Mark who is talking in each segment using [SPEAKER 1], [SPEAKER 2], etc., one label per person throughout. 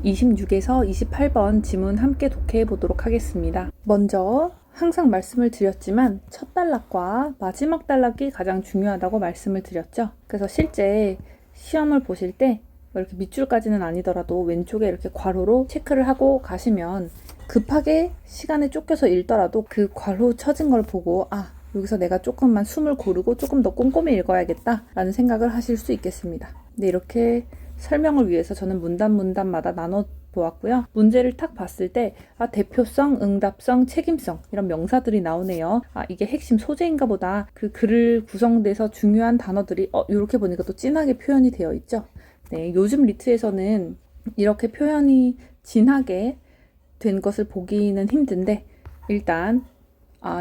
[SPEAKER 1] 26에서 28번 지문 함께 독해해 보도록 하겠습니다. 먼저 항상 말씀을 드렸지만 첫 단락과 마지막 단락이 가장 중요하다고 말씀을 드렸죠. 그래서 실제 시험을 보실 때 이렇게 밑줄까지는 아니더라도 왼쪽에 이렇게 괄호로 체크를 하고 가시면 급하게 시간에 쫓겨서 읽더라도 그 괄호 쳐진 걸 보고 여기서 내가 조금만 숨을 고르고 조금 더 꼼꼼히 읽어야겠다 라는 생각을 하실 수 있겠습니다. 네, 이렇게 설명을 위해서 저는 문단마다 나눠 보았고요. 문제를 탁 봤을 때 대표성, 응답성, 책임성 이런 명사들이 나오네요. 이게 핵심 소재인가 보다. 그 글을 구성돼서 중요한 단어들이 이렇게 보니까 또 진하게 표현이 되어 있죠. 네, 요즘 리트에서는 이렇게 표현이 진하게 된 것을 보기는 힘든데 일단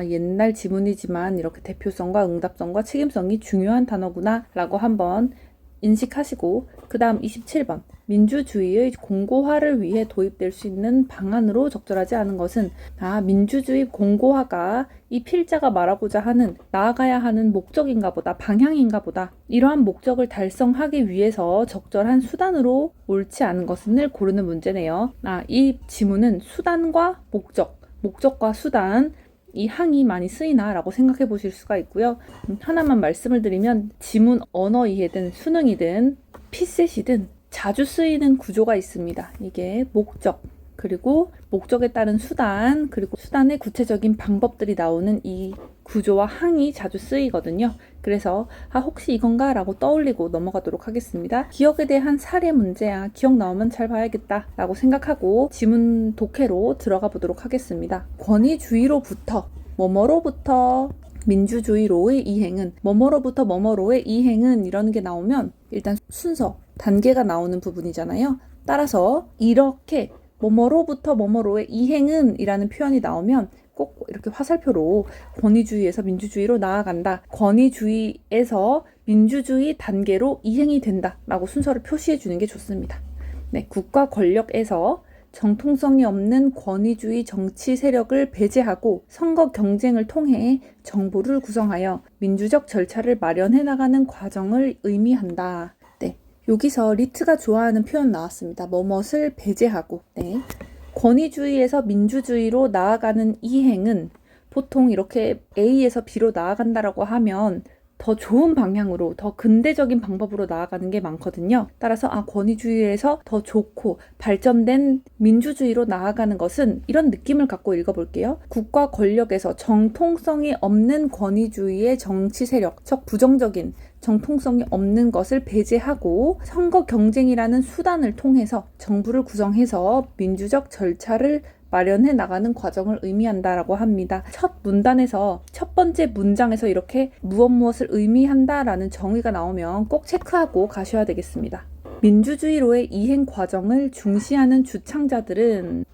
[SPEAKER 1] 옛날 지문이지만 이렇게 대표성과 응답성과 책임성이 중요한 단어구나 라고 한번 인식하시고 그 다음 27번 민주주의의 공고화를 위해 도입될 수 있는 방안으로 적절하지 않은 것은 민주주의 공고화가 이 필자가 말하고자 하는 나아가야 하는 목적인가 보다, 방향인가 보다. 이러한 목적을 달성하기 위해서 적절한 수단으로 옳지 않은 것은을 고르는 문제네요. 이 지문은 수단과 목적과 수단 이 항이 많이 쓰이나 라고 생각해 보실 수가 있고요. 하나만 말씀을 드리면 지문 언어 이해든 수능이든 피셋이든 자주 쓰이는 구조가 있습니다. 이게 목적, 그리고 목적에 따른 수단, 그리고 수단의 구체적인 방법들이 나오는 이 구조와 항이 자주 쓰이거든요. 그래서 혹시 이건가? 라고 떠올리고 넘어가도록 하겠습니다. 기억에 대한 사례 문제야. 기억 나오면 잘 봐야겠다 라고 생각하고 지문 독해로 들어가 보도록 하겠습니다. 권위주의로부터 뭐뭐로부터 민주주의로의 이행은 뭐뭐로부터 뭐뭐로의 이행은 이런 게 나오면 일단 순서, 단계가 나오는 부분이잖아요. 따라서 이렇게 뭐뭐로부터 뭐뭐로의 이행은 이라는 표현이 나오면 꼭 이렇게 화살표로 권위주의에서 민주주의로 나아간다. 권위주의에서 민주주의 단계로 이행이 된다. 라고 순서를 표시해 주는 게 좋습니다. 네, 국가 권력에서 정통성이 없는 권위주의 정치 세력을 배제하고 선거 경쟁을 통해 정부를 구성하여 민주적 절차를 마련해 나가는 과정을 의미한다. 네, 여기서 리트가 좋아하는 표현 나왔습니다. 뭐뭇을 배제하고. 네, 권위주의에서 민주주의로 나아가는 이행은 보통 이렇게 A에서 B로 나아간다라고 하면 더 좋은 방향으로, 더 근대적인 방법으로 나아가는 게 많거든요. 따라서 권위주의에서 더 좋고 발전된 민주주의로 나아가는 것은 이런 느낌을 갖고 읽어볼게요. 국가 권력에서 정통성이 없는 권위주의의 정치 세력, 즉 부정적인 정통성이 없는 것을 배제하고 선거 경쟁이라는 수단을 통해서 정부를 구성해서 민주적 절차를 마련해 나가는 과정을 의미한다라고 합니다. 첫 문단에서 첫 번째 문장에서 이렇게 무엇을 의미한다라는 정의가 나오면 꼭 체크하고 가셔야 되겠습니다. 민주주의로의 이행 과정을 중시하는 주창자들은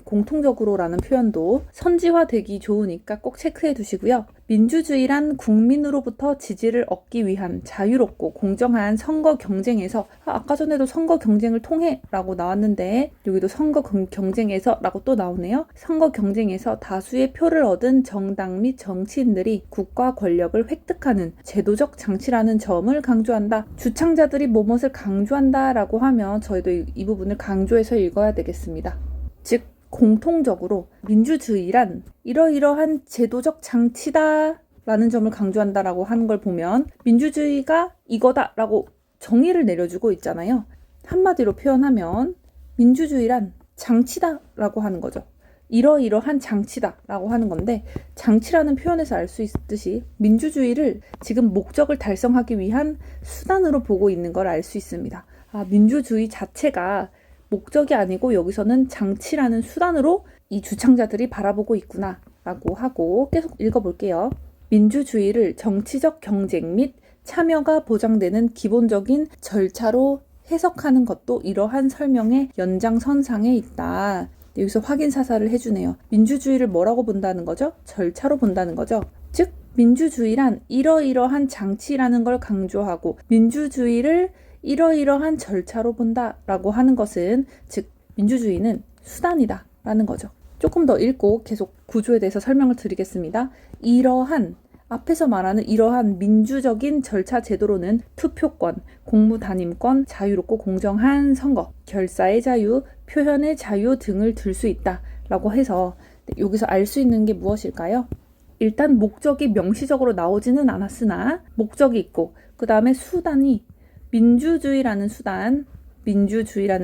[SPEAKER 1] 공통적으로라는 표현도 선지화되기 좋으니까 꼭 체크해 두시고요. 민주주의란 국민으로부터 지지를 얻기 위한 자유롭고 공정한 선거 경쟁에서 아까 전에도 선거 경쟁을 통해 라고 나왔는데 여기도 선거 경쟁에서 라고 또 나오네요. 선거 경쟁에서 다수의 표를 얻은 정당 및 정치인들이 국가 권력을 획득하는 제도적 장치라는 점을 강조한다. 주창자들이 뭐뭇을 강조한다 라고 하면 저희도 이 부분을 강조해서 읽어야 되겠습니다. 즉 공통적으로 민주주의란 이러이러한 제도적 장치다 라는 점을 강조한다라고 하는 걸 보면 민주주의가 이거다 라고 정의를 내려주고 있잖아요. 한마디로 표현하면 민주주의란 장치다 라고 하는 거죠. 이러이러한 장치다 라고 하는 건데 장치라는 표현에서 알 수 있듯이 민주주의를 지금 목적을 달성하기 위한 수단으로 보고 있는 걸 알 수 있습니다. 민주주의 자체가 목적이 아니고 여기서는 장치라는 수단으로 이 주창자들이 바라보고 있구나 라고 하고 계속 읽어볼게요. 민주주의를 정치적 경쟁 및 참여가 보장되는 기본적인 절차로 해석하는 것도 이러한 설명의 연장선상에 있다. 여기서 확인 사살을 해주네요. 민주주의를 뭐라고 본다는 거죠? 절차로 본다는 거죠. 즉 민주주의란 이러이러한 장치라는 걸 강조하고 민주주의를 이러이러한 절차로 본다라고 하는 것은 즉 민주주의는 수단이다 라는 거죠. 조금 더 읽고 계속 구조에 대해서 설명을 드리겠습니다. 이러한 앞에서 말하는 이러한 민주적인 절차 제도로는 투표권, 공무단임권, 자유롭고 공정한 선거, 결사의 자유, 표현의 자유 등을 들 수 있다 라고 해서 여기서 알 수 있는 게 무엇일까요? 일단 목적이 명시적으로 나오지는 않았으나 목적이 있고 그 다음에 수단이 민주주의라는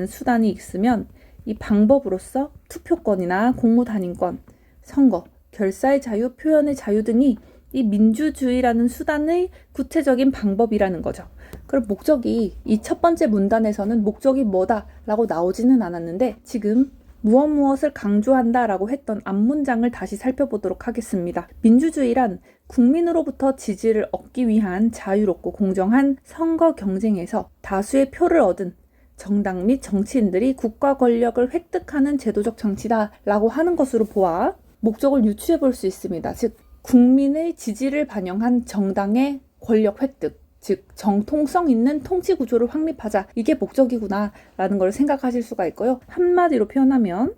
[SPEAKER 1] 수단이 있으면 이 방법으로서 투표권이나 공무단임권, 선거, 결사의 자유, 표현의 자유 등이 이 민주주의라는 수단의 구체적인 방법이라는 거죠. 그럼 목적이 이 첫 번째 문단에서는 목적이 뭐다라고 나오지는 않았는데 지금 무엇을 강조한다라고 했던 앞문장을 다시 살펴보도록 하겠습니다. 민주주의란 국민으로부터 지지를 얻기 위한 자유롭고 공정한 선거 경쟁에서 다수의 표를 얻은 정당 및 정치인들이 국가 권력을 획득하는 제도적 정치다라고 하는 것으로 보아 목적을 유추해 볼 수 있습니다. 즉 국민의 지지를 반영한 정당의 권력 획득, 즉 정통성 있는 통치 구조를 확립하자, 이게 목적이구나 라는 걸 생각하실 수가 있고요. 한마디로 표현하면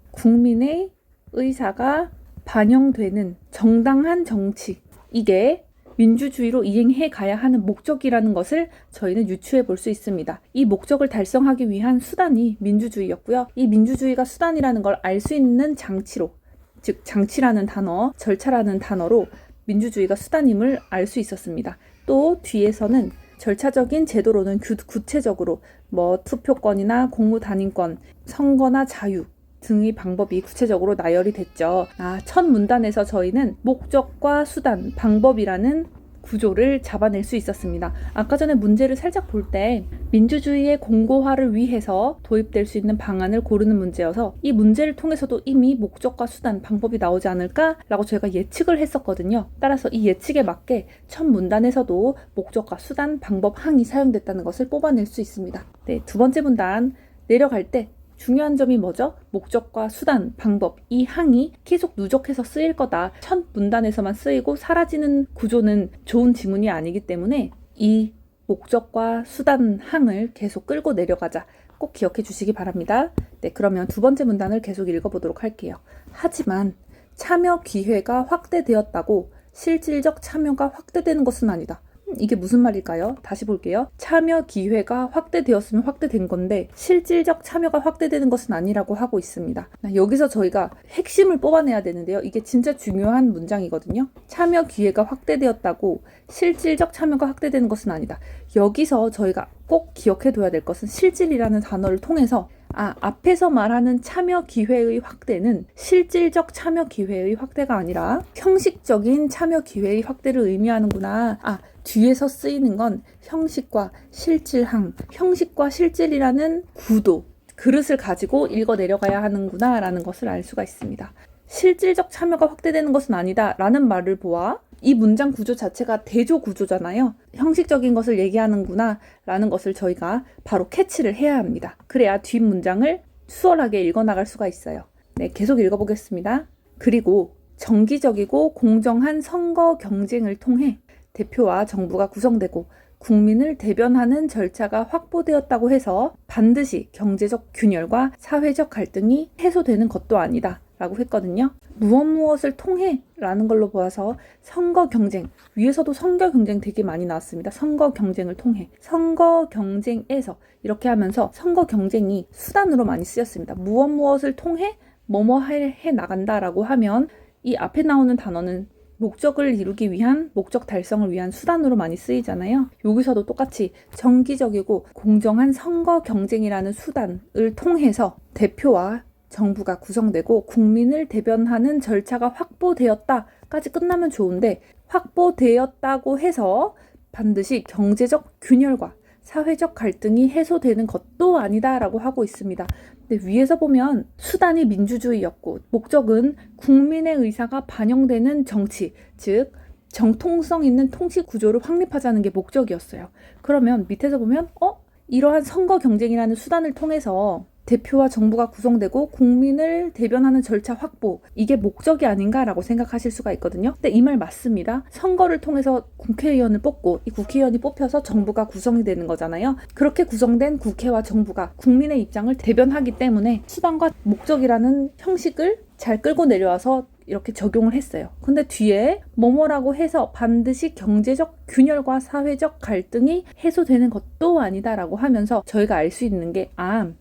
[SPEAKER 1] 국민의 의사가 반영되는 정당한 정치, 이게 민주주의로 이행해 가야 하는 목적이라는 것을 저희는 유추해 볼 수 있습니다. 이 목적을 달성하기 위한 수단이 민주주의였고요. 이 민주주의가 수단이라는 걸 알 수 있는 장치로, 즉 장치라는 단어, 절차라는 단어로 민주주의가 수단임을 알 수 있었습니다. 또 뒤에서는 절차적인 제도로는 구체적으로 투표권이나 공무단임권, 선거나 자유 등의 방법이 구체적으로 나열이 됐죠. 첫 문단에서 저희는 목적과 수단, 방법이라는 구조를 잡아낼 수 있었습니다. 아까 전에 문제를 살짝 볼 때 민주주의의 공고화를 위해서 도입될 수 있는 방안을 고르는 문제여서 이 문제를 통해서도 이미 목적과 수단, 방법이 나오지 않을까라고 저희가 예측을 했었거든요. 따라서 이 예측에 맞게 첫 문단에서도 목적과 수단, 방법, 항이 사용됐다는 것을 뽑아낼 수 있습니다. 네, 두 번째 문단 내려갈 때 중요한 점이 뭐죠? 목적과 수단, 방법, 이 항이 계속 누적해서 쓰일 거다. 첫 문단에서만 쓰이고 사라지는 구조는 좋은 지문이 아니기 때문에 이 목적과 수단 항을 계속 끌고 내려가자. 꼭 기억해 주시기 바랍니다. 네, 그러면 두 번째 문단을 계속 읽어보도록 할게요. 하지만 참여 기회가 확대되었다고 실질적 참여가 확대되는 것은 아니다. 이게 무슨 말일까요? 다시 볼게요. 참여 기회가 확대되었으면 확대된 건데 실질적 참여가 확대되는 것은 아니라고 하고 있습니다. 여기서 저희가 핵심을 뽑아내야 되는데요. 이게 진짜 중요한 문장이거든요. 참여 기회가 확대되었다고 실질적 참여가 확대되는 것은 아니다. 여기서 저희가 꼭 기억해둬야 될 것은 실질이라는 단어를 통해서 앞에서 말하는 참여 기회의 확대는 실질적 참여 기회의 확대가 아니라 형식적인 참여 기회의 확대를 의미하는구나. 뒤에서 쓰이는 건 형식과 실질항, 형식과 실질이라는 구도, 그릇을 가지고 읽어 내려가야 하는구나 라는 것을 알 수가 있습니다. 실질적 참여가 확대되는 것은 아니다 라는 말을 보아 이 문장 구조 자체가 대조 구조잖아요. 형식적인 것을 얘기하는구나 라는 것을 저희가 바로 캐치를 해야 합니다. 그래야 뒷문장을 수월하게 읽어나갈 수가 있어요. 네, 계속 읽어보겠습니다. 그리고 정기적이고 공정한 선거 경쟁을 통해 대표와 정부가 구성되고 국민을 대변하는 절차가 확보되었다고 해서 반드시 경제적 균열과 사회적 갈등이 해소되는 것도 아니다 라고 했거든요. 무엇을 통해 라는 걸로 보아서 선거 경쟁, 위에서도 선거 경쟁 되게 많이 나왔습니다. 선거 경쟁을 통해, 선거 경쟁에서 이렇게 하면서 선거 경쟁이 수단으로 많이 쓰였습니다. 무엇을 통해 해 나간다라고 하면 이 앞에 나오는 단어는 목적을 이루기 위한, 목적 달성을 위한 수단으로 많이 쓰이잖아요. 여기서도 똑같이 정기적이고 공정한 선거 경쟁이라는 수단을 통해서 대표와 정부가 구성되고 국민을 대변하는 절차가 확보되었다까지 끝나면 좋은데 확보되었다고 해서 반드시 경제적 균열과 사회적 갈등이 해소되는 것도 아니다라고 하고 있습니다. 근데 위에서 보면 수단이 민주주의였고 목적은 국민의 의사가 반영되는 정치, 즉 정통성 있는 통치 구조를 확립하자는 게 목적이었어요. 그러면 밑에서 보면 이러한 선거 경쟁이라는 수단을 통해서 대표와 정부가 구성되고 국민을 대변하는 절차 확보, 이게 목적이 아닌가라고 생각하실 수가 있거든요. 근데 이 말 맞습니다. 선거를 통해서 국회의원을 뽑고 이 국회의원이 뽑혀서 정부가 구성이 되는 거잖아요. 그렇게 구성된 국회와 정부가 국민의 입장을 대변하기 때문에 수단과 목적이라는 형식을 잘 끌고 내려와서 이렇게 적용을 했어요. 근데 뒤에 뭐뭐라고 해서 반드시 경제적 균열과 사회적 갈등이 해소되는 것도 아니다라고 하면서 저희가 알 수 있는 게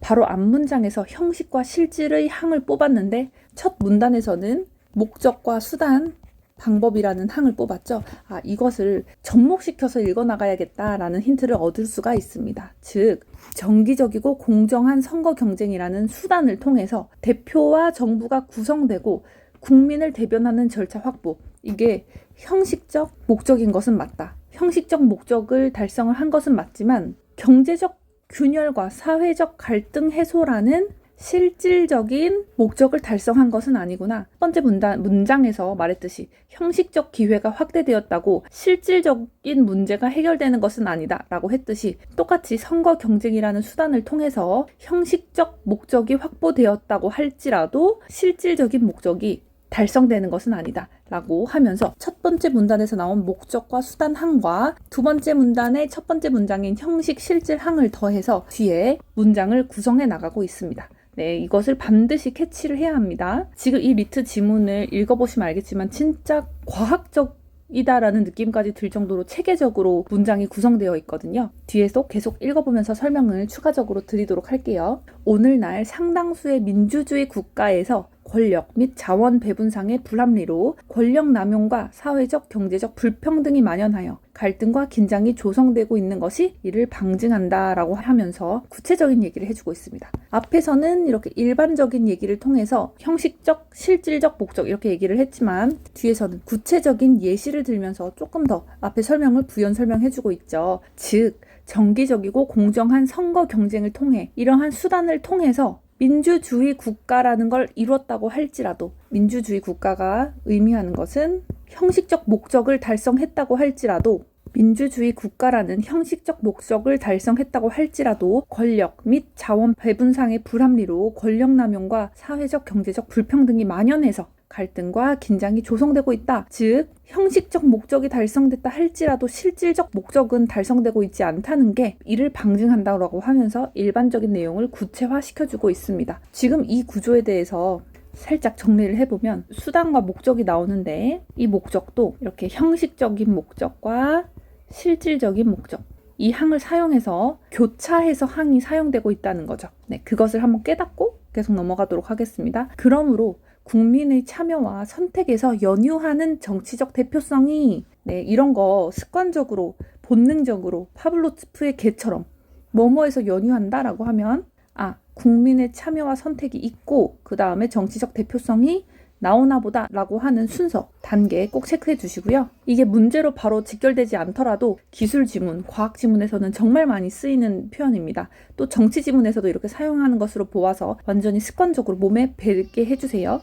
[SPEAKER 1] 바로 앞문장에서 형식과 실질의 항을 뽑았는데 첫 문단에서는 목적과 수단, 방법이라는 항을 뽑았죠. 이것을 접목시켜서 읽어나가야겠다라는 힌트를 얻을 수가 있습니다. 즉, 정기적이고 공정한 선거 경쟁이라는 수단을 통해서 대표와 정부가 구성되고 국민을 대변하는 절차 확보, 이게 형식적 목적인 것은 맞다. 형식적 목적을 달성을 한 것은 맞지만 경제적 균열과 사회적 갈등 해소라는 실질적인 목적을 달성한 것은 아니구나. 첫 번째 문장에서 말했듯이 형식적 기회가 확대되었다고 실질적인 문제가 해결되는 것은 아니다 라고 했듯이 똑같이 선거 경쟁이라는 수단을 통해서 형식적 목적이 확보되었다고 할지라도 실질적인 목적이 달성되는 것은 아니다 라고 하면서 첫 번째 문단에서 나온 목적과 수단 항과 두 번째 문단의 첫 번째 문장인 형식 실질 항을 더해서 뒤에 문장을 구성해 나가고 있습니다. 네, 이것을 반드시 캐치를 해야 합니다. 지금 이 리트 지문을 읽어보시면 알겠지만 진짜 과학적이다라는 느낌까지 들 정도로 체계적으로 문장이 구성되어 있거든요. 뒤에서 계속 읽어보면서 설명을 추가적으로 드리도록 할게요. 오늘날 상당수의 민주주의 국가에서 권력 및 자원 배분상의 불합리로 권력 남용과 사회적, 경제적 불평등이 만연하여 갈등과 긴장이 조성되고 있는 것이 이를 방증한다라고 하면서 구체적인 얘기를 해주고 있습니다. 앞에서는 이렇게 일반적인 얘기를 통해서 형식적, 실질적 목적 이렇게 얘기를 했지만 뒤에서는 구체적인 예시를 들면서 조금 더 앞에 설명을 부연 설명해주고 있죠. 즉, 정기적이고 공정한 선거 경쟁을 통해 이러한 수단을 통해서 민주주의 국가라는 걸 이뤘다고 할지라도 민주주의 국가가 의미하는 것은 형식적 목적을 달성했다고 할지라도 민주주의 국가라는 형식적 목적을 달성했다고 할지라도 권력 및 자원 배분상의 불합리로 권력 남용과 사회적 경제적 불평등이 만연해서 갈등과 긴장이 조성되고 있다. 즉, 형식적 목적이 달성됐다 할지라도 실질적 목적은 달성되고 있지 않다는 게 이를 방증한다고 하면서 일반적인 내용을 구체화시켜주고 있습니다. 지금 이 구조에 대해서 살짝 정리를 해보면 수단과 목적이 나오는데 이 목적도 이렇게 형식적인 목적과 실질적인 목적, 이 항을 사용해서 교차해서 항이 사용되고 있다는 거죠. 네, 그것을 한번 깨닫고 계속 넘어가도록 하겠습니다. 그러므로 국민의 참여와 선택에서 연유하는 정치적 대표성이 이런 거 습관적으로 본능적으로 파블로프의 개처럼 뭐뭐에서 연유한다라고 하면 국민의 참여와 선택이 있고 그 다음에 정치적 대표성이 나오나 보다 라고 하는 순서, 단계 꼭 체크해 주시고요. 이게 문제로 바로 직결되지 않더라도 기술 지문, 과학 지문에서는 정말 많이 쓰이는 표현입니다. 또 정치 지문에서도 이렇게 사용하는 것으로 보아서 완전히 습관적으로 몸에 배게 해주세요.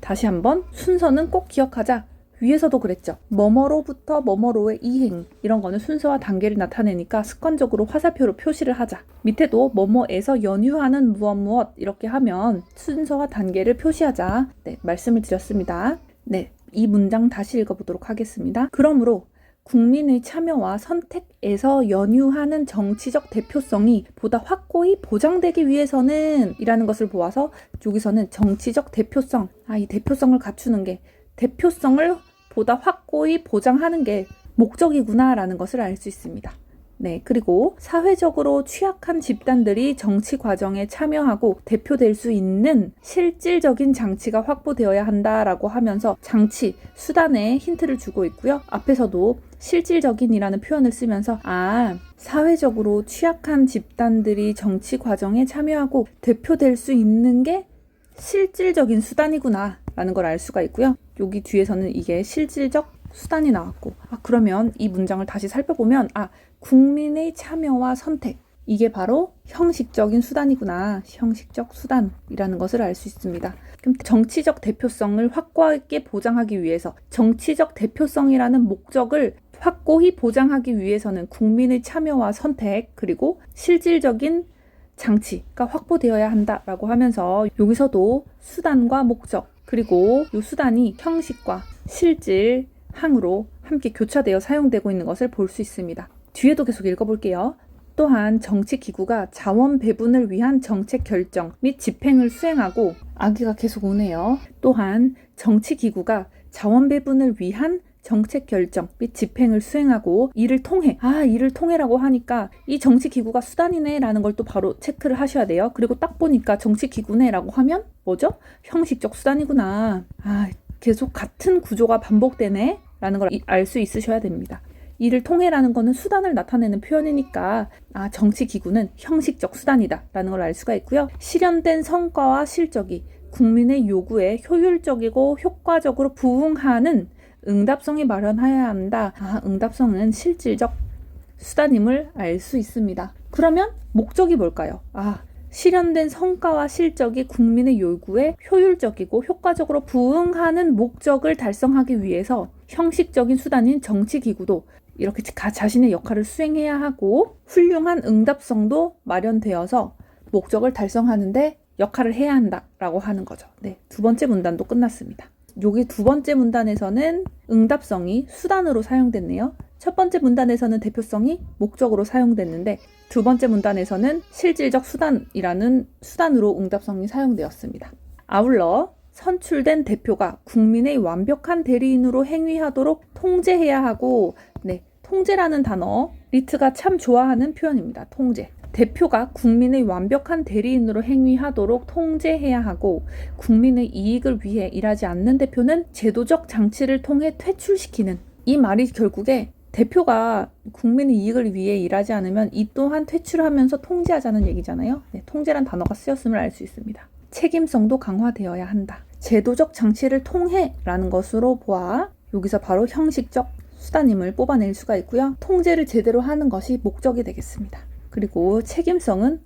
[SPEAKER 1] 다시 한번 순서는 꼭 기억하자. 위에서도 그랬죠. 뭐뭐로부터 뭐뭐로의 이행, 이런 거는 순서와 단계를 나타내니까 습관적으로 화살표로 표시를 하자. 밑에도 뭐뭐에서 연유하는 무엇 이렇게 하면 순서와 단계를 표시하자. 네, 말씀을 드렸습니다. 네, 이 문장 다시 읽어보도록 하겠습니다. 그러므로 국민의 참여와 선택에서 연유하는 정치적 대표성이 보다 확고히 보장되기 위해서는 이라는 것을 보아서 여기서는 정치적 대표성, 이 대표성을 갖추는 게 대표성을 보다 확고히 보장하는 게 목적이구나 라는 것을 알 수 있습니다. 네, 그리고 사회적으로 취약한 집단들이 정치 과정에 참여하고 대표될 수 있는 실질적인 장치가 확보되어야 한다라고 하면서 장치, 수단에 힌트를 주고 있고요. 앞에서도 실질적인이라는 표현을 쓰면서 사회적으로 취약한 집단들이 정치 과정에 참여하고 대표될 수 있는 게 실질적인 수단이구나 라는 걸 알 수가 있고요. 여기 뒤에서는 이게 실질적 수단이 나왔고 그러면 이 문장을 다시 살펴보면 국민의 참여와 선택, 이게 바로 형식적인 수단이구나, 형식적 수단이라는 것을 알 수 있습니다. 그럼 정치적 대표성을 확고하게 보장하기 위해서 정치적 대표성이라는 목적을 확고히 보장하기 위해서는 국민의 참여와 선택 그리고 실질적인 장치가 확보되어야 한다라고 하면서 여기서도 수단과 목적 그리고 이 수단이 형식과 실질 항으로 함께 교차되어 사용되고 있는 것을 볼 수 있습니다. 뒤에도 계속 읽어볼게요. 또한 정치기구가 자원 배분을 위한 정책 결정 및 집행을 수행하고, 아기가 계속 오네요. 또한 정치기구가 자원 배분을 위한 정책 결정 및 집행을 수행하고 이를 통해라고 하니까 이 정치기구가 수단이네 라는 걸 또 바로 체크를 하셔야 돼요. 그리고 딱 보니까 정치기구네 라고 하면 뭐죠? 형식적 수단이구나. 계속 같은 구조가 반복되네 라는 걸 알 수 있으셔야 됩니다. 이를 통해라는 거는 수단을 나타내는 표현이니까 정치기구는 형식적 수단이다 라는 걸 알 수가 있고요. 실현된 성과와 실적이 국민의 요구에 효율적이고 효과적으로 부응하는 응답성이 마련하여야 한다. 응답성은 실질적 수단임을 알 수 있습니다. 그러면 목적이 뭘까요? 실현된 성과와 실적이 국민의 요구에 효율적이고 효과적으로 부응하는 목적을 달성하기 위해서 형식적인 수단인 정치기구도 이렇게 자신의 역할을 수행해야 하고, 훌륭한 응답성도 마련되어서 목적을 달성하는데 역할을 해야 한다라고 하는 거죠. 네, 두 번째 문단도 끝났습니다. 여기 두 번째 문단에서는 응답성이 수단으로 사용됐네요. 첫 번째 문단에서는 대표성이 목적으로 사용됐는데, 두 번째 문단에서는 실질적 수단이라는 수단으로 응답성이 사용되었습니다. 아울러 선출된 대표가 국민의 완벽한 대리인으로 행위하도록 통제해야 하고, 통제라는 단어 리트가 참 좋아하는 표현입니다. 통제. 대표가 국민의 완벽한 대리인으로 행위하도록 통제해야 하고, 국민의 이익을 위해 일하지 않는 대표는 제도적 장치를 통해 퇴출시키는, 이 말이 결국에 대표가 국민의 이익을 위해 일하지 않으면 이 또한 퇴출하면서 통제하자는 얘기잖아요. 통제란 단어가 쓰였음을 알 수 있습니다. 책임성도 강화되어야 한다. 제도적 장치를 통해 라는 것으로 보아 여기서 바로 형식적 수단임을 뽑아낼 수가 있고요. 통제를 제대로 하는 것이 목적이 되겠습니다. 그리고 책임성은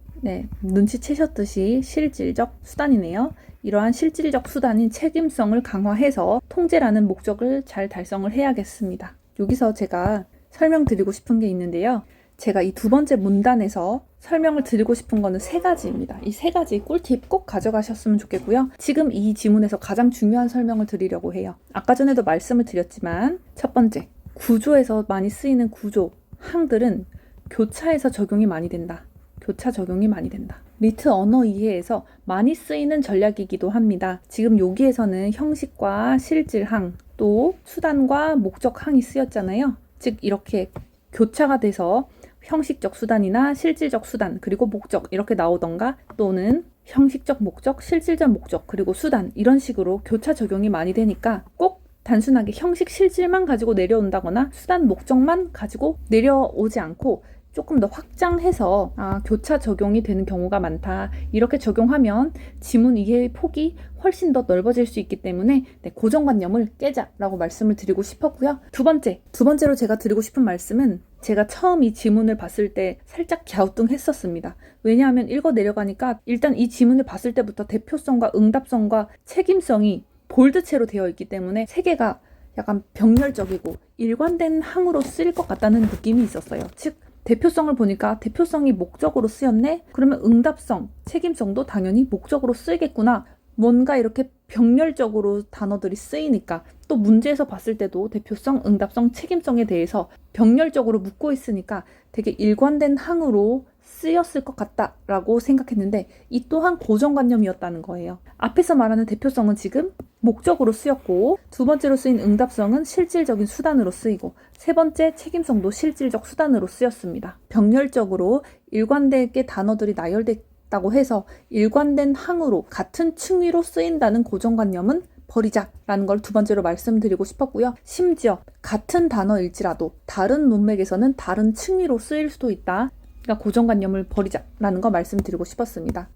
[SPEAKER 1] 눈치채셨듯이 실질적 수단이네요. 이러한 실질적 수단인 책임성을 강화해서 통제라는 목적을 잘 달성을 해야겠습니다. 여기서 제가 설명드리고 싶은 게 있는데요. 제가 이 두 번째 문단에서 설명을 드리고 싶은 거는 세 가지입니다. 이 세 가지 꿀팁 꼭 가져가셨으면 좋겠고요. 지금 이 지문에서 가장 중요한 설명을 드리려고 해요. 아까 전에도 말씀을 드렸지만, 첫 번째, 구조에서 많이 쓰이는 구조, 항들은 교차에서 적용이 많이 된다. 교차 적용이 많이 된다. 리트 언어 이해에서 많이 쓰이는 전략이기도 합니다. 지금 여기에서는 형식과 실질항, 또 수단과 목적항이 쓰였잖아요. 즉 이렇게 교차가 돼서 형식적 수단이나 실질적 수단, 그리고 목적 이렇게 나오던가, 또는 형식적 목적, 실질적 목적, 그리고 수단, 이런 식으로 교차 적용이 많이 되니까 꼭 단순하게 형식 실질만 가지고 내려온다거나 수단 목적만 가지고 내려오지 않고 조금 더 확장해서 교차 적용이 되는 경우가 많다. 이렇게 적용하면 지문 이해의 폭이 훨씬 더 넓어질 수 있기 때문에 고정관념을 깨자라고 말씀을 드리고 싶었고요. 두 번째로 제가 드리고 싶은 말씀은, 제가 처음 이 지문을 봤을 때 살짝 갸우뚱했었습니다. 왜냐하면 읽어 내려가니까 일단 이 지문을 봤을 때부터 대표성과 응답성과 책임성이 볼드체로 되어 있기 때문에 세 개가 약간 병렬적이고 일관된 항으로 쓰일 것 같다는 느낌이 있었어요. 즉 대표성을 보니까 대표성이 목적으로 쓰였네? 그러면 응답성, 책임성도 당연히 목적으로 쓰이겠구나. 뭔가 이렇게 병렬적으로 단어들이 쓰이니까, 또 문제에서 봤을 때도 대표성, 응답성, 책임성에 대해서 병렬적으로 묶고 있으니까 되게 일관된 항으로 쓰였을 것 같다라고 생각했는데, 이 또한 고정관념이었다는 거예요. 앞에서 말하는 대표성은 지금 목적으로 쓰였고, 두 번째로 쓰인 응답성은 실질적인 수단으로 쓰이고, 세 번째 책임성도 실질적 수단으로 쓰였습니다. 병렬적으로 일관되게 단어들이 나열됐다고 해서 일관된 항으로 같은 층위로 쓰인다는 고정관념은 버리자라는 걸 두 번째로 말씀드리고 싶었고요. 심지어 같은 단어일지라도 다른 문맥에서는 다른 층위로 쓰일 수도 있다. 그러니까 고정관념을 버리자라는 거 말씀드리고 싶었습니다.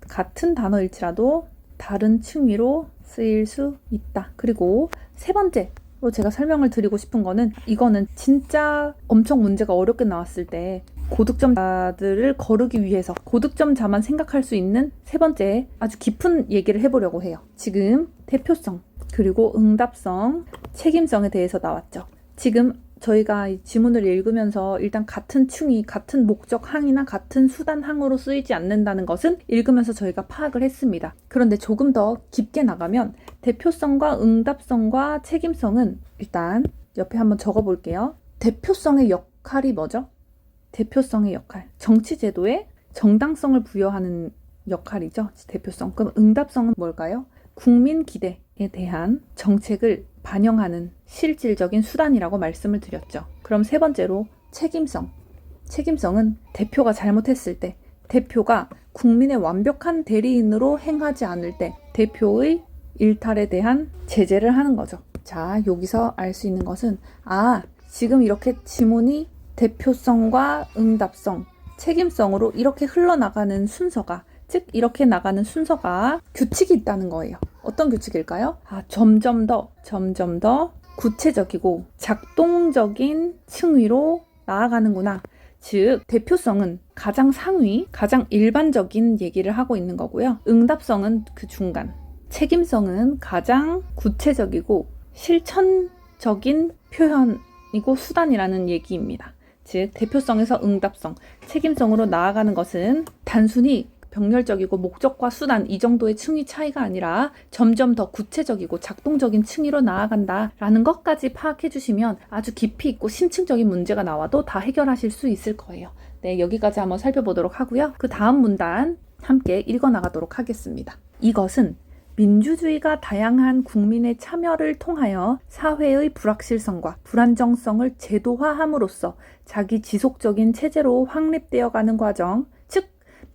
[SPEAKER 1] 같은 단어일지라도 다른 층위로 쓰일 수 있다. 그리고 세 번째로 제가 설명을 드리고 싶은 거는, 이거는 진짜 엄청 문제가 어렵게 나왔을 때 고득점자들을 거르기 위해서 고득점자만 생각할 수 있는 세 번째 아주 깊은 얘기를 해보려고 해요. 지금 대표성, 그리고 응답성, 책임성에 대해서 나왔죠. 지금 저희가 이 지문을 읽으면서 일단 같은 층위, 같은 목적 항이나 같은 수단 항으로 쓰이지 않는다는 것은 읽으면서 저희가 파악을 했습니다. 그런데 조금 더 깊게 나가면 대표성과 응답성과 책임성은, 일단 옆에 한번 적어볼게요. 대표성의 역할이 뭐죠? 대표성의 역할, 정치제도에 정당성을 부여하는 역할이죠. 대표성. 그럼 응답성은 뭘까요? 국민 기대에 대한 정책을 반영하는 실질적인 수단이라고 말씀을 드렸죠. 그럼 세 번째로 책임성. 책임성은 대표가 잘못했을 때, 대표가 국민의 완벽한 대리인으로 행하지 않을 때 대표의 일탈에 대한 제재를 하는 거죠. 자, 여기서 알 수 있는 것은 지금 이렇게 지문이 대표성과 응답성, 책임성으로 이렇게 흘러나가는 순서가, 즉 이렇게 나가는 순서가 규칙이 있다는 거예요. 어떤 규칙일까요? 점점 더 구체적이고 작동적인 층위로 나아가는구나. 즉 대표성은 가장 상위, 가장 일반적인 얘기를 하고 있는 거고요. 응답성은 그 중간, 책임성은 가장 구체적이고 실천적인 표현이고 수단이라는 얘기입니다. 즉 대표성에서 응답성, 책임성으로 나아가는 것은 단순히 병렬적이고 목적과 수단 이 정도의 층위 차이가 아니라 점점 더 구체적이고 작동적인 층위로 나아간다라는 것까지 파악해 주시면 아주 깊이 있고 심층적인 문제가 나와도 다 해결하실 수 있을 거예요. 네, 여기까지 한번 살펴보도록 하고요. 그 다음 문단 함께 읽어나가도록 하겠습니다. 이것은 민주주의가 다양한 국민의 참여를 통하여 사회의 불확실성과 불안정성을 제도화함으로써 자기 지속적인 체제로 확립되어가는 과정, 즉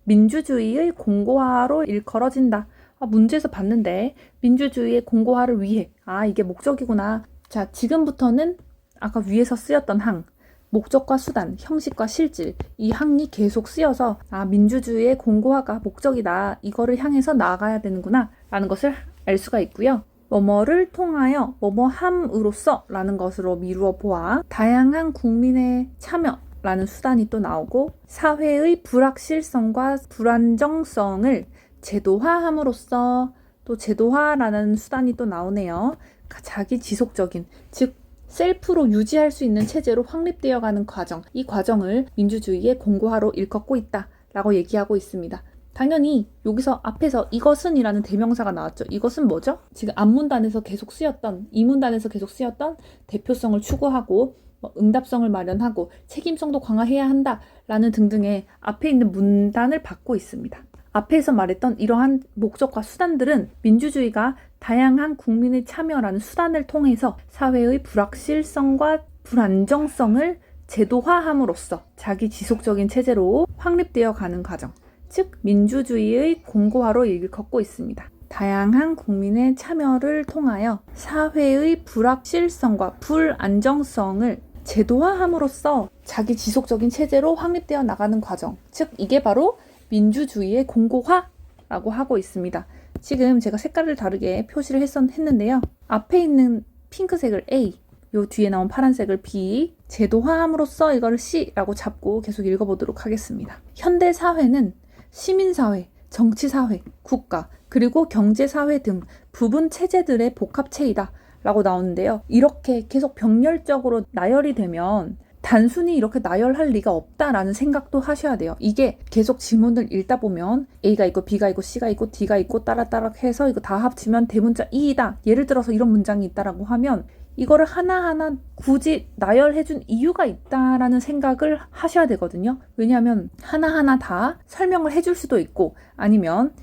[SPEAKER 1] 민주주의의 공고화로 일컬어진다. 문제에서 봤는데 민주주의의 공고화를 위해 이게 목적이구나. 자, 지금부터는 아까 위에서 쓰였던 항, 목적과 수단, 형식과 실질, 이 항이 계속 쓰여서 민주주의의 공고화가 목적이다. 이거를 향해서 나아가야 되는구나 라는 것을 알 수가 있고요. 뭐뭐를 통하여 뭐뭐함으로써 라는 것으로 미루어 보아 다양한 국민의 참여 라는 수단이 또 나오고 사회의 불확실성과 불안정성을 제도화함으로써 또 제도화라는 수단이 또 나오네요. 자기 지속적인, 즉 셀프로 유지할 수 있는 체제로 확립되어가는 과정, 이 과정을 민주주의의 공고화로 일컫고 있다라고 얘기하고 있습니다. 당연히 여기서 앞에서 이것은 이라는 대명사가 나왔죠. 이것은 뭐죠? 지금 앞문단에서 계속 쓰였던, 이 문단에서 계속 쓰였던 대표성을 추구하고 응답성을 마련하고 책임성도 강화해야 한다라는 등등의 앞에 있는 문단을 받고 있습니다. 앞에서 말했던 이러한 목적과 수단들은 민주주의가 다양한 국민의 참여라는 수단을 통해서 사회의 불확실성과 불안정성을 제도화함으로써 자기 지속적인 체제로 확립되어 가는 과정, 즉 민주주의의 공고화로 일컫고 있습니다. 다양한 국민의 참여를 통하여 사회의 불확실성과 불안정성을 제도화함으로써 자기 지속적인 체제로 확립되어 나가는 과정, 즉 이게 바로 민주주의의 공고화라고 하고 있습니다. 지금 제가 색깔을 다르게 표시를 했는데요. 앞에 있는 핑크색을 A, 요 뒤에 나온 파란색을 B, 제도화함으로써 이거를 C라고 잡고 계속 읽어보도록 하겠습니다. 현대 사회는 시민사회, 정치사회, 국가, 그리고 경제사회 등 부분 체제들의 복합체이다 라고 나오는데요. 이렇게 계속 병렬적으로 나열이 되면 단순히 이렇게 나열할 리가 없다라는 생각도 하셔야 돼요. 이게 계속 지문을 읽다 보면 A가 있고 B가 있고 C가 있고 D가 있고 따라따락 해서 이거 다 합치면 대문자 E이다. 예를 들어서 이런 문장이 있다라고 하면 이거를 하나하나 굳이 나열해준 이유가 있다라는 생각을 하셔야 되거든요. 왜냐하면 하나하나 다 설명을 해줄 수도 있고 아니면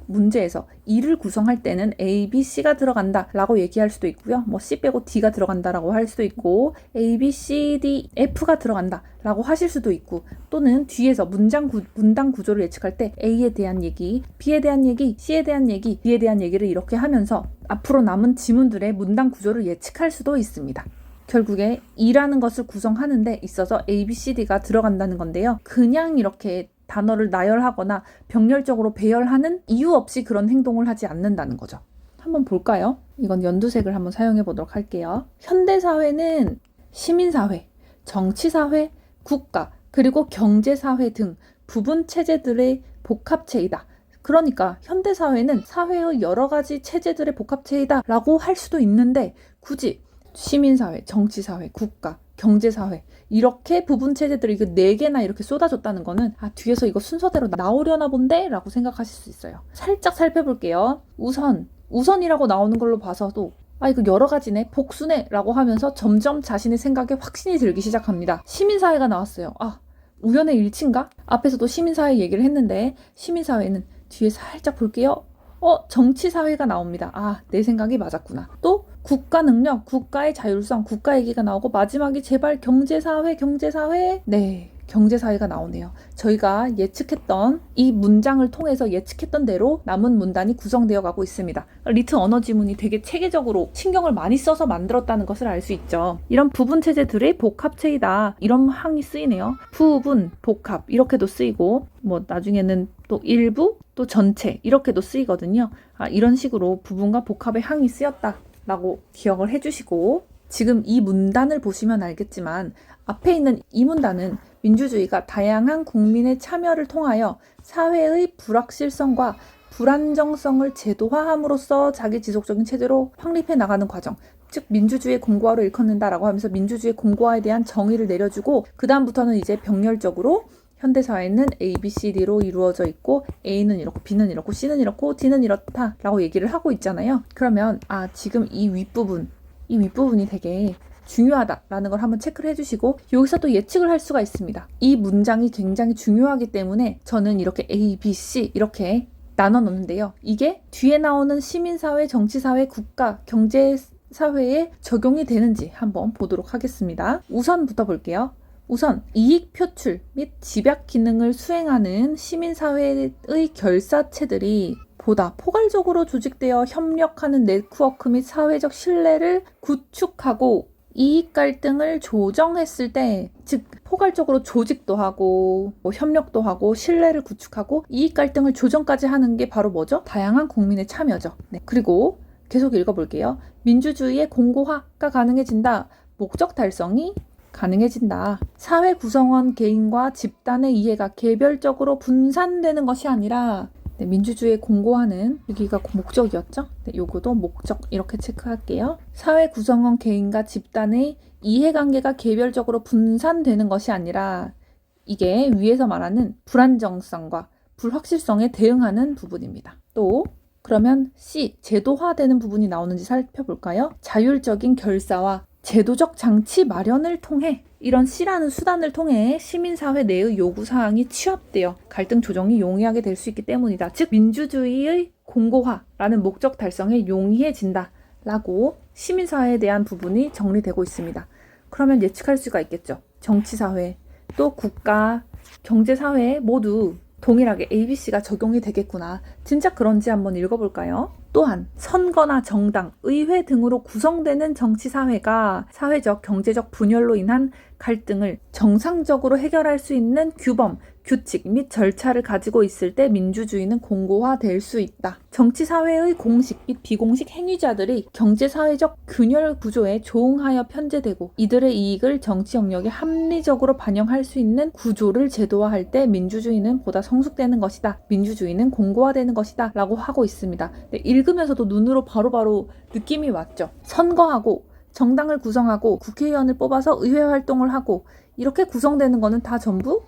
[SPEAKER 1] 문제에서 2를 구성할 때는 A, B, C가 들어간다 라고 얘기할 수도 있고요. C 빼고 D가 들어간다 라고 할 수도 있고 A, B, C, D, F가 들어간다 라고 하실 수도 있고 또는 뒤에서 문단 구조를 예측할 때 A에 대한 얘기, B에 대한 얘기, C에 대한 얘기, D에 대한 얘기를 이렇게 하면서 앞으로 남은 지문들의 문단 구조를 예측할 수도 있습니다. 결국에 2라는 것을 구성하는 데 있어서 A, B, C, D가 들어간다는 건데요. 그냥 이렇게 단어를 나열하거나 병렬적으로 배열하는 이유 없이 그런 행동을 하지 않는다는 거죠. 한번 볼까요? 이건 연두색을 한번 사용해 보도록 할게요. 현대사회는 시민사회, 정치사회, 국가, 그리고 경제사회 등 부분 체제들의 복합체이다. 그러니까 현대사회는 사회의 여러 가지 체제들의 복합체이다 라고 할 수도 있는데 굳이 시민사회, 정치사회, 국가, 경제사회 이렇게 부분 체제들을 이거 4개나 이렇게 쏟아줬다는 거는 뒤에서 이거 순서대로 나오려나 본데? 라고 생각하실 수 있어요. 살짝 살펴볼게요. 우선이라고 나오는 걸로 봐서도 이거 여러 가지네, 복수네 라고 하면서 점점 자신의 생각에 확신이 들기 시작합니다. 시민사회가 나왔어요. 우연의 일치인가? 앞에서도 시민사회 얘기를 했는데 시민사회는 뒤에 살짝 볼게요. 정치사회가 나옵니다. 아, 내 생각이 맞았구나. 또 국가 능력, 국가의 자율성, 국가 얘기가 나오고 마지막이 제발 경제사회. 네, 경제사회가 나오네요. 저희가 예측했던 이 문장을 통해서 예측했던 대로 남은 문단이 구성되어 가고 있습니다. 리트 언어 지문이 되게 체계적으로 신경을 많이 써서 만들었다는 것을 알 수 있죠. 이런 부분 체제들의 복합체이다. 이런 항이 쓰이네요. 부분, 복합 이렇게도 쓰이고 뭐 나중에는 또 일부, 또 전체 이렇게도 쓰이거든요. 이런 식으로 부분과 복합의 항이 쓰였다라고 기억을 해주시고 지금 이 문단을 보시면 알겠지만 앞에 있는 이 문단은 민주주의가 다양한 국민의 참여를 통하여 사회의 불확실성과 불안정성을 제도화함으로써 자기 지속적인 체제로 확립해 나가는 과정, 즉 민주주의의 공고화로 일컫는다라고 하면서 민주주의의 공고화에 대한 정의를 내려주고 그 다음부터는 이제 병렬적으로 현대사회는 A, B, C, D로 이루어져 있고 A는 이렇고 B는 이렇고 C는 이렇고 D는 이렇다라고 얘기를 하고 있잖아요. 그러면 지금 이 윗부분이 되게 중요하다라는 걸 한번 체크를 해주시고 여기서 또 예측을 할 수가 있습니다. 이 문장이 굉장히 중요하기 때문에 저는 이렇게 A, B, C 이렇게 나눠 놓는데요. 이게 뒤에 나오는 시민사회, 정치사회, 국가, 경제사회에 적용이 되는지 한번 보도록 하겠습니다. 우선부터 볼게요. 우선 이익 표출 및 집약 기능을 수행하는 시민사회의 결사체들이 보다 포괄적으로 조직되어 협력하는 네트워크 및 사회적 신뢰를 구축하고 이익 갈등을 조정했을 때, 즉 포괄적으로 조직도 하고 협력도 하고 신뢰를 구축하고 이익 갈등을 조정까지 하는 게 바로 뭐죠? 다양한 국민의 참여죠. 네. 그리고 계속 읽어볼게요. 민주주의의 공고화가 가능해진다. 목적 달성이 가능해진다. 사회 구성원 개인과 집단의 이해가 개별적으로 분산되는 것이 아니라 민주주의의 공고화는 여기가 목적이었죠? 요거도 목적 이렇게 체크할게요. 사회 구성원 개인과 집단의 이해관계가 개별적으로 분산되는 것이 아니라 이게 위에서 말하는 불안정성과 불확실성에 대응하는 부분입니다. 또 그러면 C, 제도화되는 부분이 나오는지 살펴볼까요? 자율적인 결사와 제도적 장치 마련을 통해 이런 C라는 수단을 통해 시민사회 내의 요구사항이 취합되어 갈등 조정이 용이하게 될 수 있기 때문이다. 즉 민주주의의 공고화라는 목적 달성에 용이해진다 라고 시민사회에 대한 부분이 정리되고 있습니다. 그러면 예측할 수가 있겠죠. 정치사회, 또 국가, 경제사회 모두 동일하게 ABC가 적용이 되겠구나. 진짜 그런지 한번 읽어볼까요? 또한 선거나 정당, 의회 등으로 구성되는 정치사회가 사회적, 경제적 분열로 인한 갈등을 정상적으로 해결할 수 있는 규범, 규칙 및 절차를 가지고 있을 때 민주주의는 공고화될 수 있다. 정치사회의 공식 및 비공식 행위자들이 경제사회적 균열 구조에 조응하여 편제되고 이들의 이익을 정치 영역에 합리적으로 반영할 수 있는 구조를 제도화할 때 민주주의는 보다 성숙되는 것이다. 민주주의는 공고화되는 것이다. 라고 하고 있습니다. 네, 읽으면서도 눈으로 바로바로 느낌이 왔죠. 선거하고 정당을 구성하고 국회의원을 뽑아서 의회 활동을 하고 이렇게 구성되는 거는 다 전부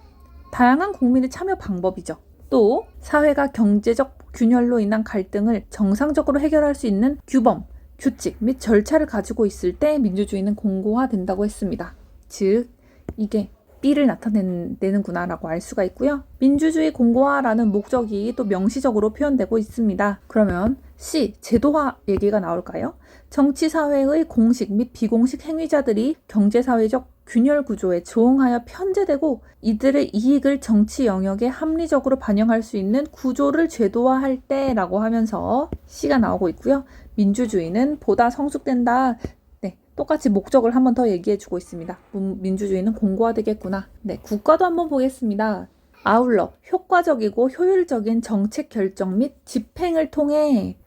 [SPEAKER 1] 다양한 국민의 참여 방법이죠. 또 사회가 경제적 균열로 인한 갈등을 정상적으로 해결할 수 있는 규범, 규칙 및 절차를 가지고 있을 때 민주주의는 공고화된다고 했습니다. 즉 이게 B를 나타내는구나 라고 알 수가 있고요. 민주주의 공고화라는 목적이 또 명시적으로 표현되고 있습니다. 그러면 C, 제도화 얘기가 나올까요? 정치사회의 공식 및 비공식 행위자들이 경제사회적 균열 구조에 조응하여 편제되고 이들의 이익을 정치 영역에 합리적으로 반영할 수 있는 구조를 제도화할 때라고 하면서 C가 나오고 있고요. 민주주의는 보다 성숙된다. 네, 똑같이 목적을 한 번 더 얘기해주고 있습니다. 민주주의는 공고화되겠구나. 네, 국가도 한번 보겠습니다. 아울러 효과적이고 효율적인 정책 결정 및 집행을 통해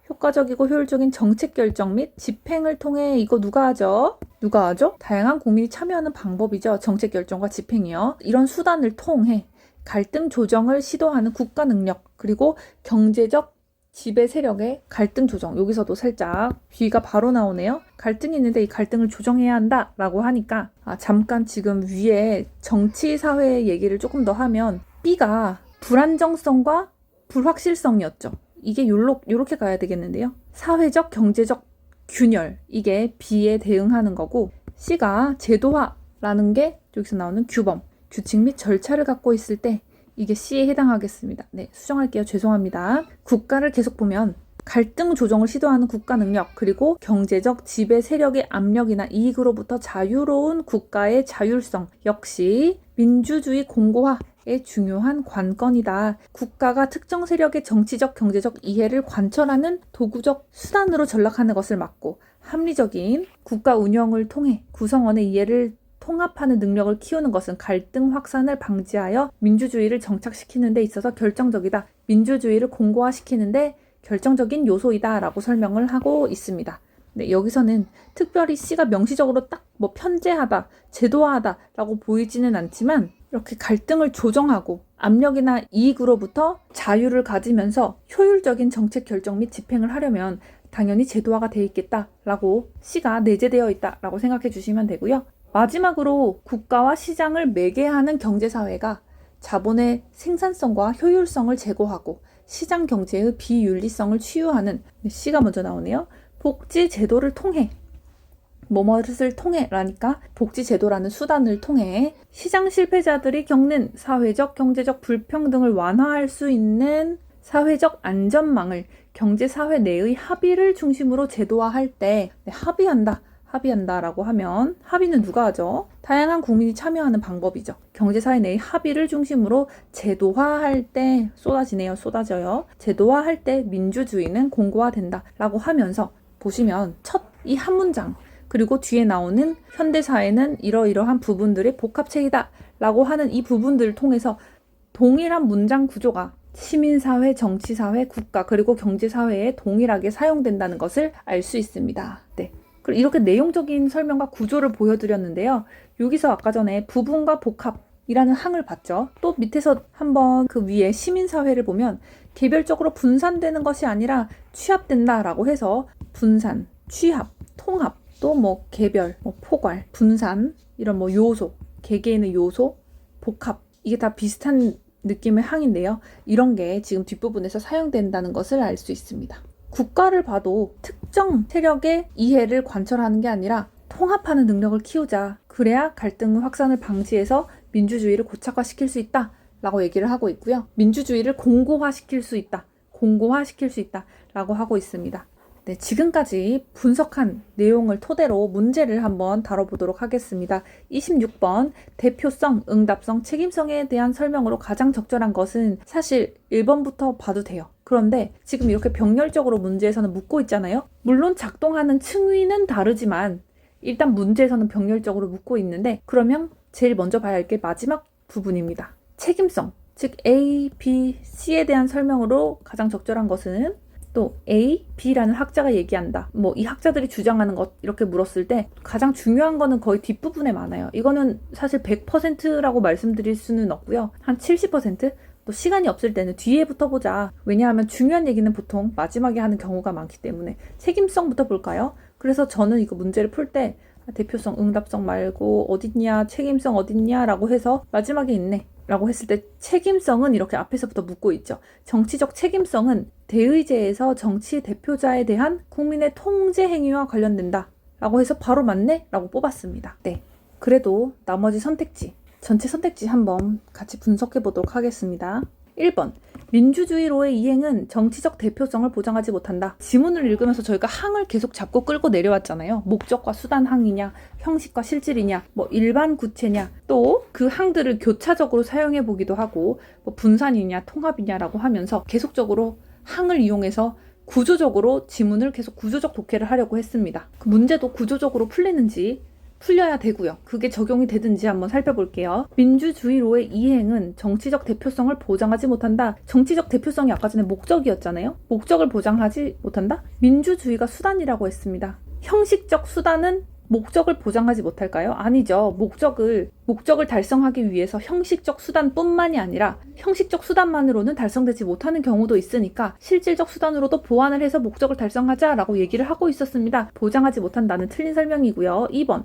[SPEAKER 1] 이거 누가 하죠? 다양한 국민이 참여하는 방법이죠. 정책 결정과 집행이요. 이런 수단을 통해 갈등 조정을 시도하는 국가 능력, 그리고 경제적 지배 세력의 갈등 조정. 여기서도 살짝 B가 바로 나오네요. 갈등이 있는데 이 갈등을 조정해야 한다라고 하니까 잠깐 지금 위에 정치 사회 얘기를 조금 더 하면 B가 불안정성과 불확실성이었죠. 이게 요렇게 가야 되겠는데요. 사회적, 경제적 균열, 이게 B에 대응하는 거고 C가 제도화라는 게 여기서 나오는 규범, 규칙 및 절차를 갖고 있을 때 이게 C에 해당하겠습니다. 네, 수정할게요. 죄송합니다. 국가를 계속 보면 갈등 조정을 시도하는 국가 능력, 그리고 경제적 지배 세력의 압력이나 이익으로부터 자유로운 국가의 자율성 역시 민주주의 공고화의 중요한 관건이다. 국가가 특정 세력의 정치적, 경제적 이해를 관철하는 도구적 수단으로 전락하는 것을 막고 합리적인 국가 운영을 통해 구성원의 이해를 통합하는 능력을 키우는 것은 갈등 확산을 방지하여 민주주의를 정착시키는 데 있어서 결정적이다. 민주주의를 공고화시키는 데 결정적인 요소이다 라고 설명을 하고 있습니다. 네, 여기서는 특별히 C가 명시적으로 딱 뭐 편제하다, 제도화하다 라고 보이지는 않지만 이렇게 갈등을 조정하고 압력이나 이익으로부터 자유를 가지면서 효율적인 정책 결정 및 집행을 하려면 당연히 제도화가 되어 있겠다 라고 C가 내재되어 있다 라고 생각해 주시면 되고요. 마지막으로 국가와 시장을 매개하는 경제사회가 자본의 생산성과 효율성을 제고하고 시장 경제의 비윤리성을 치유하는 C가 먼저 나오네요. 복지 제도를 통해 뭐뭐를 통해 라니까 복지 제도라는 수단을 통해 시장 실패자들이 겪는 사회적 경제적 불평등을 완화할 수 있는 사회적 안전망을 경제사회 내의 합의를 중심으로 제도화할 때 합의한다라고 하면 합의는 누가 하죠? 다양한 국민이 참여하는 방법이죠. 경제사회 내의 합의를 중심으로 제도화할 때 쏟아져요. 제도화할 때 민주주의는 공고화된다 라고 하면서 보시면 첫 이 한 문장 그리고 뒤에 나오는 현대사회는 이러이러한 부분들의 복합체이다 라고 하는 이 부분들을 통해서 동일한 문장 구조가 시민사회, 정치사회, 국가 그리고 경제사회에 동일하게 사용된다는 것을 알 수 있습니다. 네. 그리고 이렇게 내용적인 설명과 구조를 보여드렸는데요. 여기서 아까 전에 부분과 복합이라는 항을 봤죠. 또 밑에서 한번 그 위에 시민사회를 보면 개별적으로 분산되는 것이 아니라 취합된다라고 해서 분산, 취합, 통합, 또 뭐 개별, 포괄, 분산 이런 뭐 요소, 개개인의 요소, 복합 이게 다 비슷한 느낌의 항인데요. 이런 게 지금 뒷부분에서 사용된다는 것을 알 수 있습니다. 국가를 봐도 특정 세력의 이해를 관철하는 게 아니라 통합하는 능력을 키우자. 그래야 갈등 확산을 방지해서 민주주의를 고착화시킬 수 있다 라고 얘기를 하고 있고요. 민주주의를 공고화시킬 수 있다 라고 하고 있습니다. 네, 지금까지 분석한 내용을 토대로 문제를 한번 다뤄보도록 하겠습니다. 26번 대표성, 응답성, 책임성에 대한 설명으로 가장 적절한 것은 사실 1번부터 봐도 돼요. 그런데 지금 이렇게 병렬적으로 문제에서는 묻고 있잖아요. 물론 작동하는 층위는 다르지만 일단 문제에서는 병렬적으로 묻고 있는데 그러면 제일 먼저 봐야 할 게 마지막 부분입니다. 책임성, 즉 A, B, C에 대한 설명으로 가장 적절한 것은 또 A, B라는 학자가 얘기한다. 뭐 이 학자들이 주장하는 것 이렇게 물었을 때 가장 중요한 거는 거의 뒷부분에 많아요. 이거는 사실 100%라고 말씀드릴 수는 없고요. 한 70%? 또 시간이 없을 때는 뒤에부터 보자. 왜냐하면 중요한 얘기는 보통 마지막에 하는 경우가 많기 때문에 책임성부터 볼까요? 그래서 저는 이거 문제를 풀 때 대표성, 응답성 말고 어딨냐, 책임성 어딨냐 라고 해서 마지막에 있네 라고 했을 때 책임성은 이렇게 앞에서부터 묻고 있죠. 정치적 책임성은 대의제에서 정치 대표자에 대한 국민의 통제 행위와 관련된다 라고 해서 바로 맞네? 라고 뽑았습니다. 네, 그래도 나머지 선택지, 전체 선택지 한번 같이 분석해 보도록 하겠습니다. 1번, 민주주의로의 이행은 정치적 대표성을 보장하지 못한다. 지문을 읽으면서 저희가 항을 계속 잡고 끌고 내려왔잖아요. 목적과 수단 항이냐, 형식과 실질이냐, 뭐 일반 구체냐, 또 그 항들을 교차적으로 사용해 보기도 하고 뭐 분산이냐, 통합이냐라고 하면서 계속적으로 항을 이용해서 구조적으로 지문을 계속 구조적 독해를 하려고 했습니다. 그 문제도 구조적으로 풀리는지 풀려야 되고요. 그게 적용이 되든지 한번 살펴볼게요. 민주주의로의 이행은 정치적 대표성을 보장하지 못한다. 정치적 대표성이 아까 전에 목적이었잖아요. 목적을 보장하지 못한다? 민주주의가 수단이라고 했습니다. 형식적 수단은 목적을 보장하지 못할까요? 아니죠. 목적을 달성하기 위해서 형식적 수단뿐만이 아니라 형식적 수단만으로는 달성되지 못하는 경우도 있으니까 실질적 수단으로도 보완을 해서 목적을 달성하자라고 얘기를 하고 있었습니다. 보장하지 못한다는 틀린 설명이고요. 2번,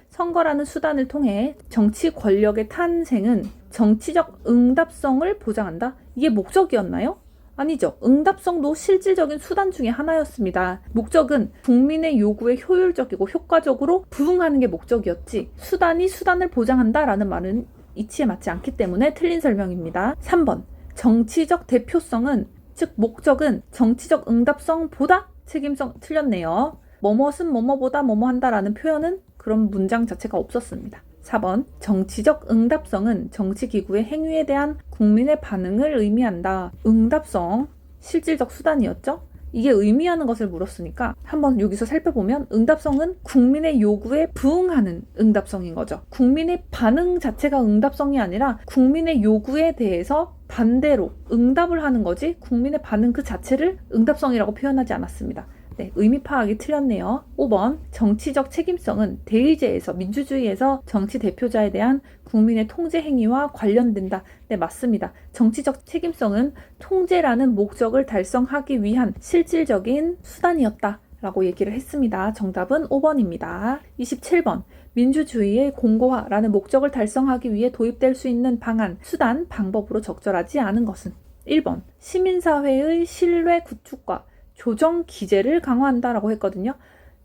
[SPEAKER 1] 선거라는 수단을 통해 정치 권력의 탄생은 정치적 응답성을 보장한다. 이게 목적이었나요? 아니죠. 응답성도 실질적인 수단 중에 하나였습니다. 목적은 국민의 요구에 효율적이고 효과적으로 부응하는 게 목적이었지 수단이 수단을 보장한다라는 말은 이치에 맞지 않기 때문에 틀린 설명입니다. 3번. 정치적 대표성은 즉 목적은 정치적 응답성보다 책임성 틀렸네요. 뭐뭇은 뭐뭐보다 뭐뭐한다라는 표현은 그런 문장 자체가 없었습니다. 4번. 정치적 응답성은 정치기구의 행위에 대한 국민의 반응을 의미한다. 응답성, 실질적 수단이었죠? 이게 의미하는 것을 물었으니까 한번 여기서 살펴보면 응답성은 국민의 요구에 부응하는 응답성인 거죠. 국민의 반응 자체가 응답성이 아니라 국민의 요구에 대해서 반대로 응답을 하는 거지 국민의 반응 그 자체를 응답성이라고 표현하지 않았습니다. 네, 의미 파악이 틀렸네요. 5번. 정치적 책임성은 대의제에서 민주주의에서 정치 대표자에 대한 국민의 통제 행위와 관련된다. 네, 맞습니다. 정치적 책임성은 통제라는 목적을 달성하기 위한 실질적인 수단이었다 라고 얘기를 했습니다. 정답은 5번입니다. 27번. 민주주의의 공고화라는 목적을 달성하기 위해 도입될 수 있는 방안, 수단, 방법으로 적절하지 않은 것은 1번. 시민사회의 신뢰 구축과 조정 기제를 강화한다라고 했거든요.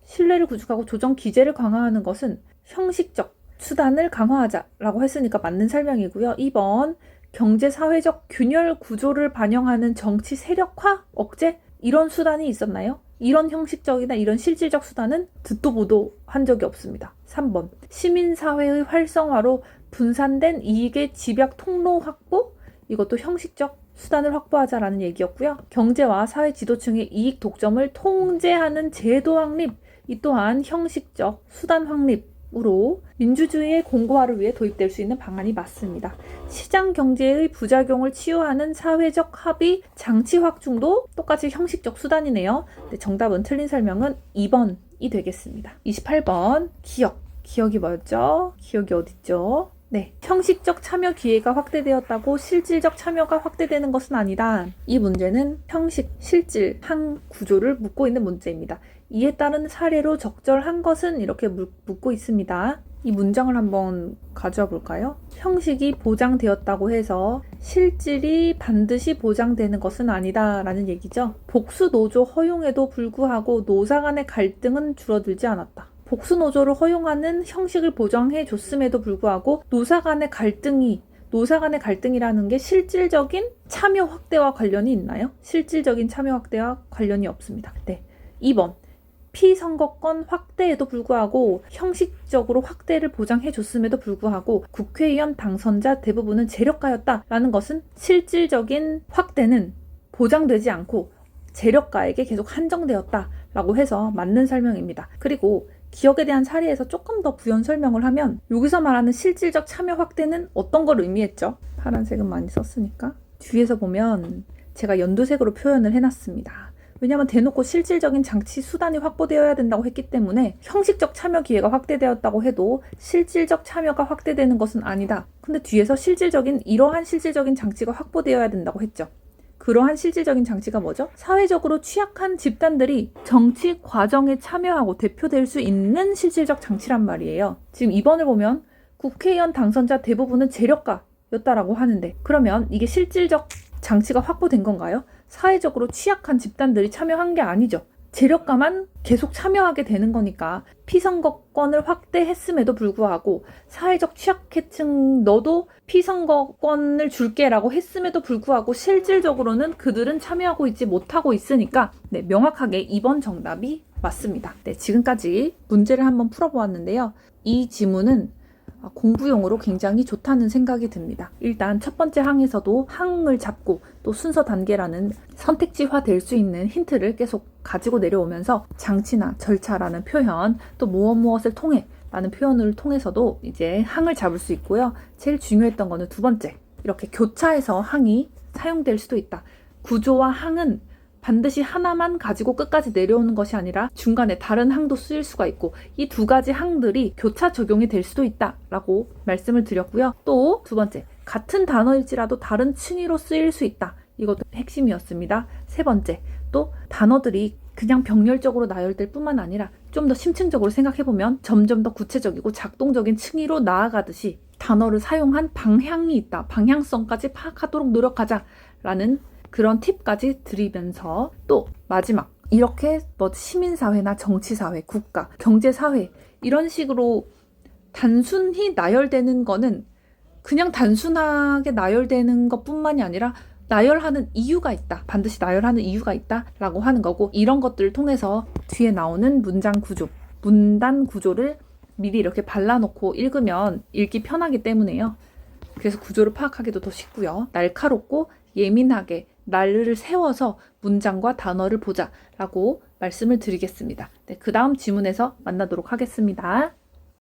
[SPEAKER 1] 신뢰를 구축하고 조정 기제를 강화하는 것은 형식적 수단을 강화하자라고 했으니까 맞는 설명이고요. 2번. 경제사회적 균열 구조를 반영하는 정치 세력화 억제 이런 수단이 있었나요? 이런 형식적이나 이런 실질적 수단은 듣도 보도 한 적이 없습니다. 3번. 시민사회의 활성화로 분산된 이익의 집약 통로 확보 이것도 형식적 수단을 확보하자라는 얘기였고요. 경제와 사회 지도층의 이익 독점을 통제하는 제도 확립, 이 또한 형식적 수단 확립으로 민주주의의 공고화를 위해 도입될 수 있는 방안이 맞습니다. 시장 경제의 부작용을 치유하는 사회적 합의 장치 확충도 똑같이 형식적 수단이네요. 네, 정답은 틀린 설명은 2번이 되겠습니다. 28번 기억이 뭐였죠? 기억이 어딨죠? 네, 형식적 참여 기회가 확대되었다고 실질적 참여가 확대되는 것은 아니다. 이 문제는 형식, 실질, 항 구조를 묻고 있는 문제입니다. 이에 따른 사례로 적절한 것은 이렇게 묻고 있습니다. 이 문장을 한번 가져와 볼까요? 형식이 보장되었다고 해서 실질이 반드시 보장되는 것은 아니다 라는 얘기죠. 복수노조 허용에도 불구하고 노사 간의 갈등은 줄어들지 않았다. 복수노조를 허용하는 형식을 보장해 줬음에도 불구하고 노사 간의 갈등이라는 게 실질적인 참여 확대와 관련이 있나요? 실질적인 참여 확대와 관련이 없습니다. 네, 2번. 피선거권 확대에도 불구하고 형식적으로 확대를 보장해 줬음에도 불구하고 국회의원 당선자 대부분은 재력가였다라는 것은 실질적인 확대는 보장되지 않고 재력가에게 계속 한정되었다라고 해서 맞는 설명입니다. 그리고 기억에 대한 사례에서 조금 더 부연 설명을 하면 여기서 말하는 실질적 참여 확대는 어떤 걸 의미했죠? 파란색은 많이 썼으니까 뒤에서 보면 제가 연두색으로 표현을 해놨습니다. 왜냐하면 대놓고 실질적인 장치 수단이 확보되어야 된다고 했기 때문에 형식적 참여 기회가 확대되었다고 해도 실질적 참여가 확대되는 것은 아니다. 근데 뒤에서 이러한 실질적인 장치가 확보되어야 된다고 했죠. 그러한 실질적인 장치가 뭐죠? 사회적으로 취약한 집단들이 정치 과정에 참여하고 대표될 수 있는 실질적 장치란 말이에요. 지금 2번을 보면 국회의원 당선자 대부분은 재력가였다라고 하는데 그러면 이게 실질적 장치가 확보된 건가요? 사회적으로 취약한 집단들이 참여한 게 아니죠. 재력가만 계속 참여하게 되는 거니까 피선거권을 확대했음에도 불구하고 사회적 취약계층 너도 피선거권을 줄게라고 했음에도 불구하고 실질적으로는 그들은 참여하고 있지 못하고 있으니까 네, 명확하게 2번 정답이 맞습니다. 네, 지금까지 문제를 한번 풀어보았는데요. 이 지문은 공부용으로 굉장히 좋다는 생각이 듭니다. 일단 첫 번째 항에서도 항을 잡고 또 순서 단계라는 선택지화 될 수 있는 힌트를 계속 가지고 내려오면서 장치나 절차라는 표현 또 무엇을 통해 라는 표현을 통해서도 이제 항을 잡을 수 있고요. 제일 중요했던 거는 두 번째 이렇게 교차해서 항이 사용될 수도 있다. 구조와 항은 반드시 하나만 가지고 끝까지 내려오는 것이 아니라 중간에 다른 항도 쓰일 수가 있고 이 두 가지 항들이 교차 적용이 될 수도 있다라고 말씀을 드렸고요. 또 두 번째, 같은 단어일지라도 다른 층위로 쓰일 수 있다. 이것도 핵심이었습니다. 세 번째, 또 단어들이 그냥 병렬적으로 나열될 뿐만 아니라 좀 더 심층적으로 생각해보면 점점 더 구체적이고 작동적인 층위로 나아가듯이 단어를 사용한 방향이 있다. 방향성까지 파악하도록 노력하자라는 그런 팁까지 드리면서 또 마지막 이렇게 뭐 시민사회나 정치사회, 국가, 경제사회 이런 식으로 단순히 나열되는 거는 그냥 단순하게 나열되는 것뿐만이 아니라 나열하는 이유가 있다. 반드시 나열하는 이유가 있다 라고 하는 거고, 이런 것들을 통해서 뒤에 나오는 문장 구조, 문단 구조를 미리 이렇게 발라놓고 읽으면 읽기 편하기 때문에요. 그래서 구조를 파악하기도 더 쉽고요. 날카롭고 예민하게 날을 세워서 문장과 단어를 보자 라고 말씀을 드리겠습니다. 네, 그 다음 지문에서 만나도록 하겠습니다.